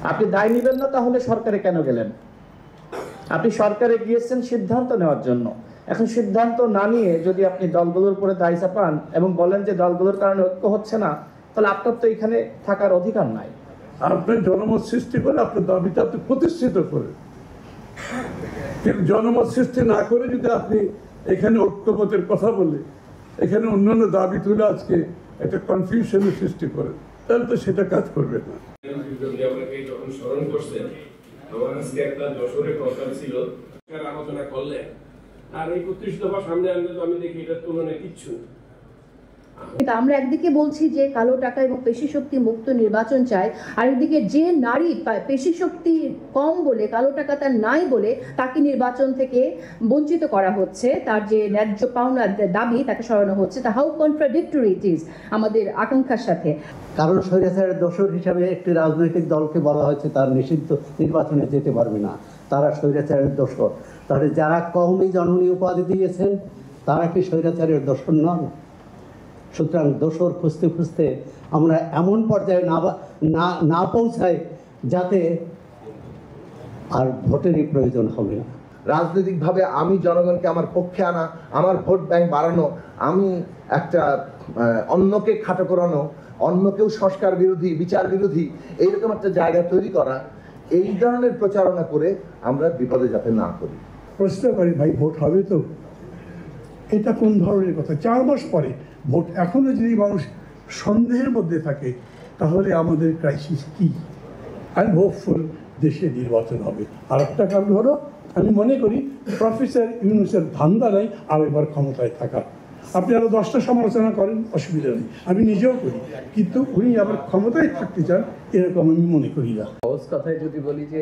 আপনি দায় নেবেন না, তাহলে সরকারে কেন গেলেন? আপনি সরকারে গিয়েছেন সিদ্ধান্ত নেওয়ার জন্য। এখন সিদ্ধান্ত না নিয়ে যদি আপনি দলগুলোর উপরে দায় চাপান এবং বলেন যে দলগুলোর কারণে ঐক্য হচ্ছে না, তাহলে আপনার তো এখানে থাকার অধিকার নাই। আপনি জনমত সৃষ্টি করে আপনার দাবিটা আপনি প্রতিষ্ঠিত করেন, কিন্তু জনমত সৃষ্টি না করে যদি আপনি এখানে ঐক্যমতের কথা বলে এখানে অন্যান্য দাবি তুলে আজকে একটা কনফিউশনের সৃষ্টি করেন, তাহলে তো সেটা কাজ করবে না। যখন স্মরণ করছেন, আমার আজকে একটা যশোরের কথা ছিল, আলোচনা করলেন, আর এই ৩৫ দফা সামনে আনলে তো আমি দেখি এটার তুলনায় কিচ্ছু। কিন্তু আমরা একদিকে বলছি যে কালো টাকা এবং পেশি শক্তি মুক্ত নির্বাচন চাই, আর একদিকে যে নারী পেশি শক্তি কম বলে, কালো টাকা তার নাই বলে তাকে নির্বাচন থেকে বঞ্চিত করা হচ্ছে, তার যে ন্যায্য পাওনা দাবি তাকে সরানো হচ্ছে। তা হাউ কন্ট্রাডিক্টরি ইট ইজ আমাদের আকাঙ্ক্ষার সাথে। কারণ স্বৈরাচারের দোসর হিসাবে একটি রাজনৈতিক দলকে বলা হয়েছে তার নিষিদ্ধ নির্বাচনে যেতে পারবে না, তারা স্বৈরাচারের দোসর। তাহলে যারা কওমি জননী উপাধি দিয়েছেন তারা কি স্বৈরাচারের দোসর নন? সুতরাং দোসর খুঁজতে খুঁজতে আমরা এমন পর্যায়ে না পৌঁছাই যাতে আর ভোটেরই প্রয়োজন হবে না। রাজনৈতিকভাবে আমি জনগণকে আমার পক্ষে আনা, আমার ভোট ব্যাংক বাড়ানো, আমি একটা অন্যকে খাটো করানো, অন্যকেও সংস্কার বিরোধী, বিচার বিরোধী, এইরকম একটা জায়গা তৈরি করা, এই ধরনের প্রচারণা করে আমরা বিপদে যাতে না করি। প্রশ্ন করি, ভাই ভোট হবে তো? এটা কোন ধরনের কথা? 4 মাস পরে ভোট, এখনো যদি মানুষ সন্দেহের মধ্যে থাকে তাহলে আমাদের ক্রাইসিস কি? আই এম হোপফুল দেশে নির্বাচন হবে। আর একটা কারণ হলো, আমি মনে করি প্রফেসর ইউনূসের ধান্দা নাই আর এবার ক্ষমতায় থাকা। আপনি আরো 10টা সমালোচনা করেন, অসুবিধা নেই, আমি নিজেও করি, কিন্তু উনি আবার ক্ষমতায় থাকতে চান এরকম আমি মনে করি না। সহজ কথায় যদি বলি যে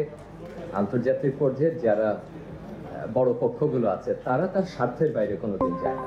আন্তর্জাতিক পর্যায়ে যারা বড় পক্ষগুলো আছে তারা তার স্বার্থের বাইরে কোনোদিন যায় না।